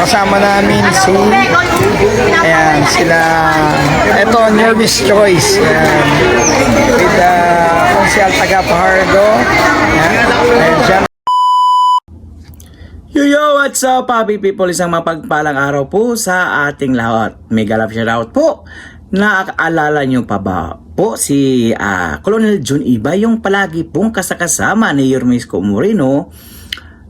kasama namin si ayan, sila ito, Nervous Choice ayan, with Konsyal taga Fajardo ayan, dyan. Yo, what's up, happy people? Isang mapagpalang araw po sa ating lahat. Mega love shoutout po. Naaalala nyo pa ba po si Colonel John Ibay, yung palagi pong kasakasama ni Yormesco Moreno,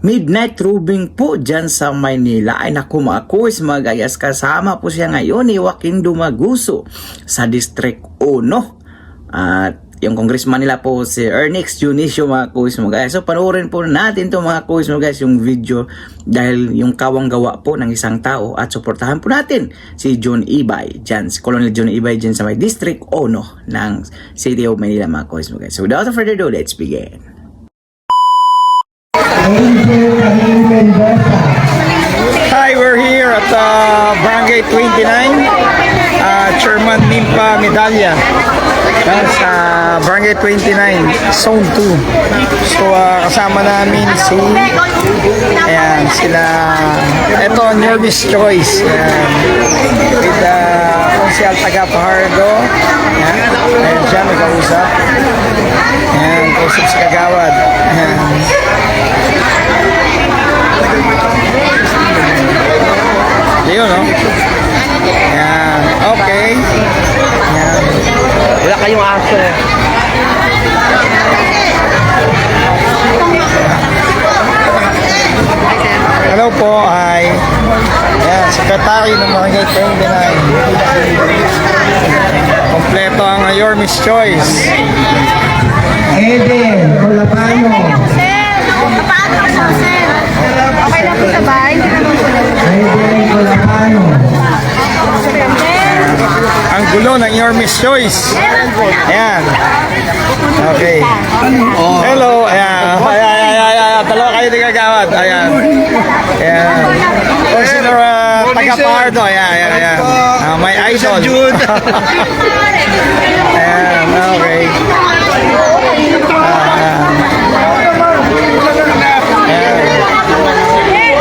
midnight roving po dyan sa Maynila? Ay naku mga kuis, mga gayas, kasama po siya ngayon ni Joaquin Dumaguso sa District 1. At yung congressman nila po si Ernix Junicio, mga kuis mo guys. So panoorin po natin to mga kuis mo guys, yung video, dahil yung kawang gawa po ng isang tao, at suportahan po natin si John Ibay dyan, si Colonel John Ibay dyan sa may District 1 ng City of Manila, mga kuis mo guys. So without further ado, let's begin. Hi, we're here at Barangay 29, Chairman Nimpa Medalla sa Barangay 29, Zone 2. So kasama namin si ayan, sila ito, Nervous Choice ayan, with Konsyal taga Fajardo ayan, ayan siya, may kausap ayan, kausap sa Kagawad ayan. Yun, no? Yan. Okay. Yan. Wala kayong aso. Hello po, ay yan, Secretary ng Barangay 29. Kompleto ang Yormes's Choice. Eden, Colapano. Okay lang po sa bahay. Eden, Colapano. Ang gulo ng Yormes's Choice. Ayan. Okay. Hello. Ayan. Ayan. Dalawa kayo di Kagawad. Ayan. Ayan. Consider taga Fajardo. Ayan. Ayan. May idol. Ayan. Okay.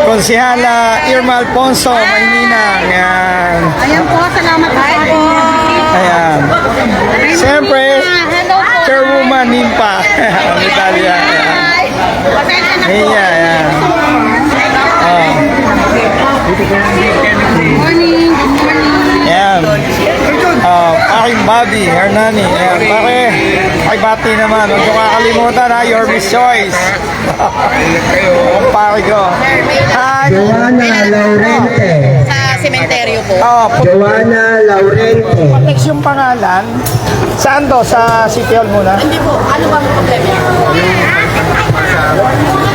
Konsihala Irma Alfonso, Maynina. Ayan. Ayan po, salamat po. Ayan. Siyempre, Chairwoman Nimpa. Medalla. Ayan. Ayan. Oh. Good morning. Ayan. Aking Bobby, Hernani. Ayan. Pare, pakibati naman. Huwag nyo kakalimutan ha, Yormes's Choice. Ang pare ko. Hi. Joanna Laurente. Sa sementeryo po. Joanna Laurente. Next yung pangalan. Saan to? Sa City Hall muna? Hindi po, ano ba ang problema?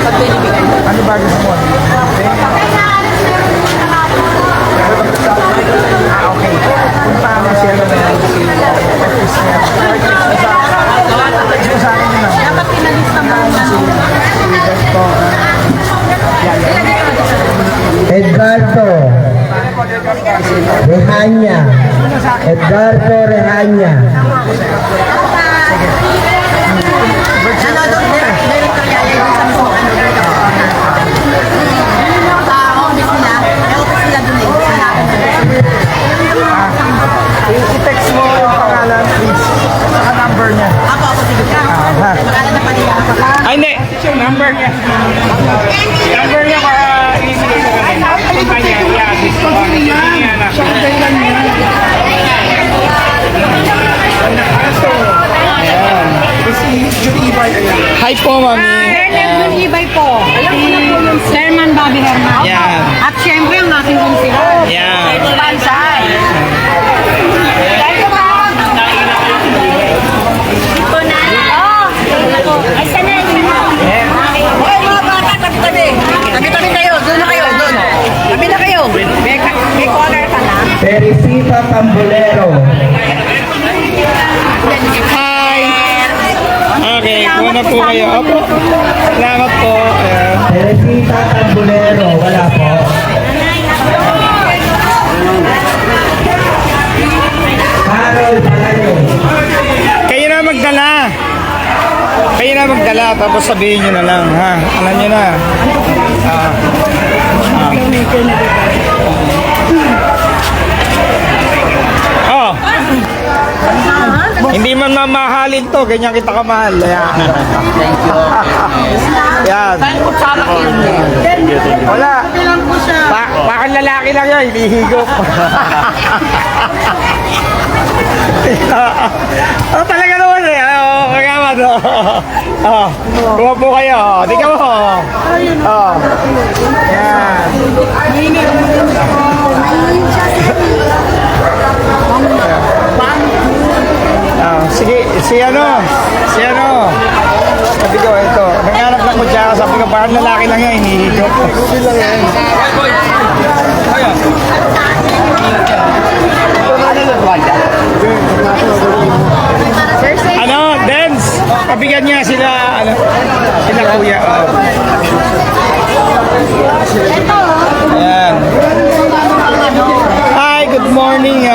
Pagbibigyan. Ano ba gusto mo? Okay. Punta ka siya naman si office niya. Sa akin yun lang. Dapat pinalista mo Edgardo Rehanya. Edgardo Rehanya. I-text mo yung pangalan, please. Saka number niya. Ako, sige ka. Magkala na pala yan. Ay, hindi. Yung number niya. Number niya para ibigay sa kanya. Hi po, Mami. Colonel Ibay po. Alam ko na po yung Chairman Bobby Herman. Yan. At syempre ang aking konsilan. Yan. Pansay. Ay, sanay. Hoy, mga bata, tabi-tabi. Tabi-tabi kayo. Doon na kayo. Doon. Tabi na kayo. May collar ka na. Teresita Tambulero. Hi. Okay, muna po kayo. Opo. Salamat po. Ayan. Teresita Tambulero. Wala po. Carol Palayo. Kayo na magdala. Kayo na magdala, tapos sabihin nyo na lang, ha? Alam nyo na. Oh. Hindi man mamahalin to, ganyan kita kamahal. Ayan. Yan. Wala. Bakit lalaki lang yun, hinihigop. Oh, talaga naman eh. Oh, kagaman. Oh. Kuha po kayo. Tingnan mo. Oh. Yan. Sige, si ano? Sabi ko, ito. Nanganap lang ko siya. Sabi ko, parang lalaki lang yan. Hinihigop. Ano? Dance? Pabigyan niya sila, sila kuya. Oh. Ayan. Hi, good morning,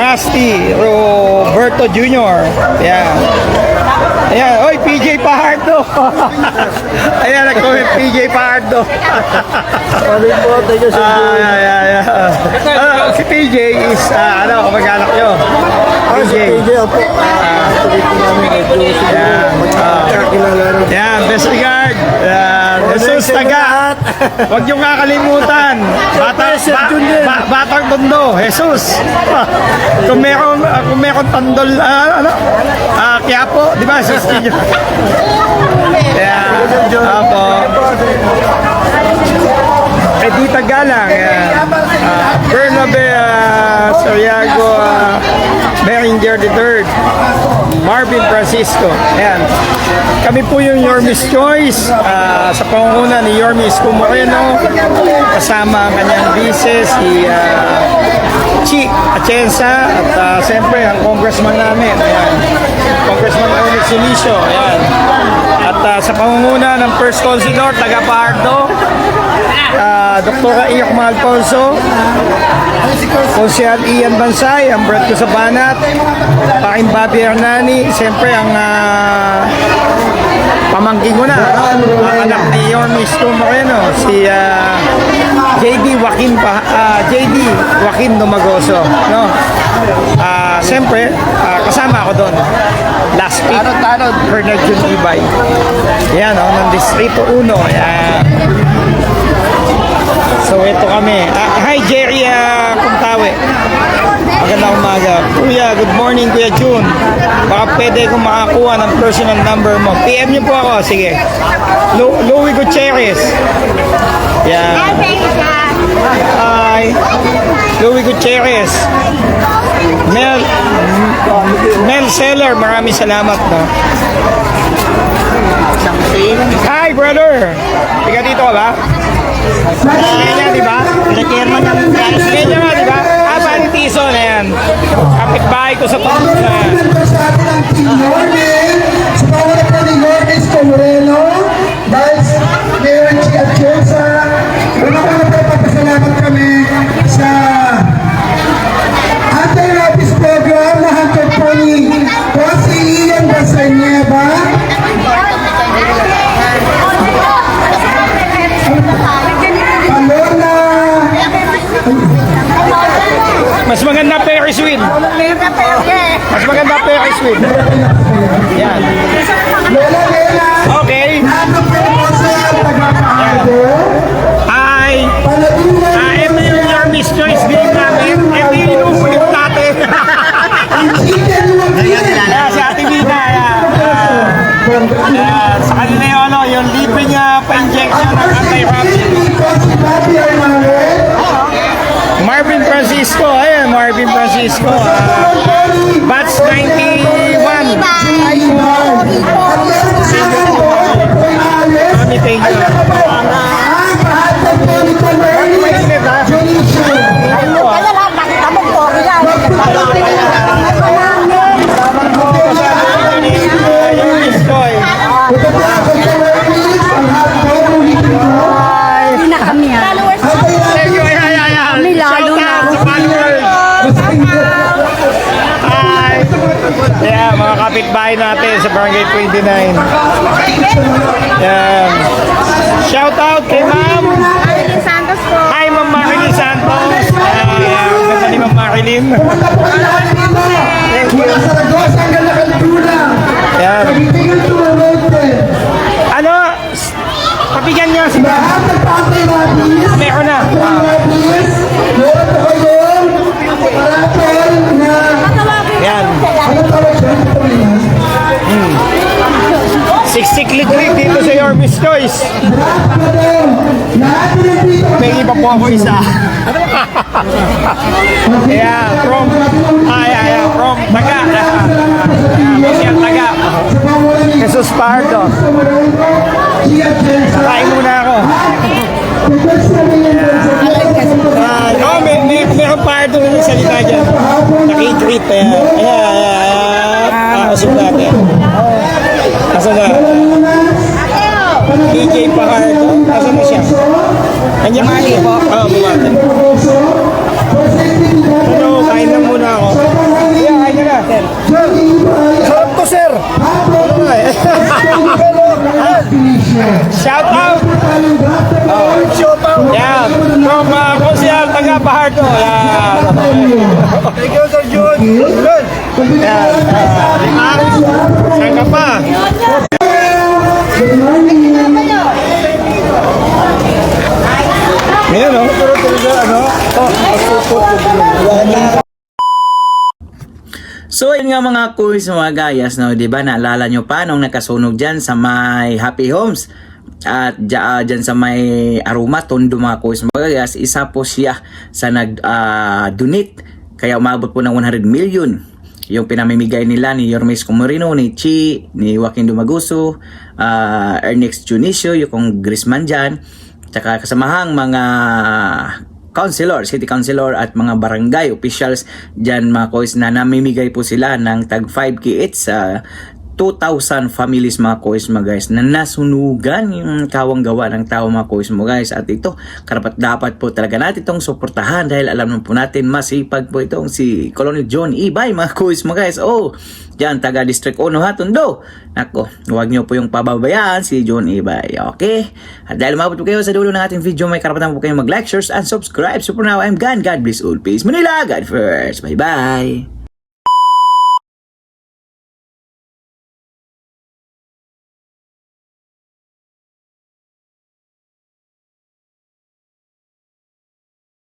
Rusty Roberto Jr. Ayan. Ayan, oy, PJ Pahardo. Ayan, nag-comment PJ Pahardo. Si PJ is, kamag-anak nyo. PJ. Yan, best regard. Jesus Taga. Huwag niyong kakalimutan. Batang Tondo, Jesus. Kung meron tandol, Quiapo, di ba? Sister nyo. Yan. Apo. Edita Galang. Bernabe Sariago Beringer III. Marvin Francisco. Ayan. Kami po yung Yormis Choice sa pangunguna ni Yormis Moreno kasama ang kanyang vice si Chi Atienza at siyempre ang congressman namin. Ayan. Congressman Onyx Silicio. Ayan. At sa pangunguna ng First Consulor taga Pardo, Dr. Iyok Malponso, Konsehal Ian Bansay, ang Brad ko sa Banat, Paking Bobby Hernani, siyempre ang pamangkin ko na, anak ni Yormis Moreno, si JD Joaquin Dumagoso, no? Siyempre, kasama ako doon. Last week, Bernard Jun Ibay. Yan, ng Distrito 1. Yan. So, ito kami. Hi, Jerry Kuntawe. Magandang umaga. Kuya, good morning, Kuya Jun. Baka pwede kong makakuha ng personal number mo. PM niyo po ako. Sige. Louie Gutierrez. Yan. Hi. Louie Gutierrez. Mel Seller, maraming salamat. No? Hi, brother. Tiga dito ka ba? Kenya, di ba? Kenya nga, di ba? Aban Tison, ayan. Kapitbahay ko sa Pangasinan. Sa atin ang Team Yormes, sa pangalan po ni Yormes Moreno, Vice Mayor Chi Atienza, una-una po papasalamat kami sa anti-rabies program na hanggang po ni Jose Ian Basanyeva. Mas maganda Ferris wheel. Mas maganda Ferris wheel. Yan. Okay. Hi. Ito yung Yormis Choice game namin. Ito yung inuulit natin. Si Ate Mina. Sa kanila yung yung libre niya pa-injection ng anti-rabies. Marvin Francisco, ayan, Marvin Francisco, batch 91. Kami, thank you. Yeah, mga kapitbahay natin sa Barangay 29. Yan. Shout out kay Ma'am team. Pumunta po kayo lahat dito. Mula Saragosa hanggang Lacandula. Yan. Nagitigan to Norte. Ano? Papigyan niyo si Lahat ng Pantay Rabis. Meron na. Rabis. Meron po kayong paraton na... Yan. Ano tawag siya? 60 click dito sa Your Miss Choice. Lahat na daw. Lahat na dito. May iba po ako isa. Yeah, from Taga. Michelle Taga. Jesus Pardo. Kain muna ako. Oh, may Pardo na yung salita dyan. Nakikrit. Pasok natin. Asa na? DJ Pahardo. Asa na siya? Kanya kain po. Oo, bumati. Ano, kain na muna ako. Yeah, kain na na. Sarap to, sir. Shout out. Shout out. Yeah, from Konsehal Taga Pahardo. Yeah. Thank you, Sir Jun. Good. Yeah. Saan ka pa? Ngayon, no? So yun nga mga kuys mga gayas, no, 'di ba? Naalala nyo pa nung nakasunog diyan sa may Happy Homes at diyan sa may Aruma Tondo mga kuys mga gayas, isa po siya sa nag-donate kaya umabot po ng 100 million yung pinamimigay nila ni Yormes Comorino, ni Chi, ni Joaquin Dumaguso, Ernest Junicio, yung congressman dyan, tsaka kasamahang mga councilor, city councilor at mga barangay officials dyan mga kois na namimigay po sila ng tag 5K each sa 2,000 families mga kois mga guys na nasunugan yung kawang gawa ng tao mga kois mga guys. At ito karapat dapat po talaga natin itong suportahan dahil alam naman po natin masipag po itong si Colonel John Ibay mga kois mga guys. Oh, dyan taga District 1 ha, Tondo. Nako, huwag nyo po yung pababayaan si John Ibay. Okay? At dahil umabot po kayo sa dulo ng ating video, may karapatan po kayo mag-like, share, and subscribe. So for now, I'm gone. God bless all. Peace. Manila, God first. Bye-bye.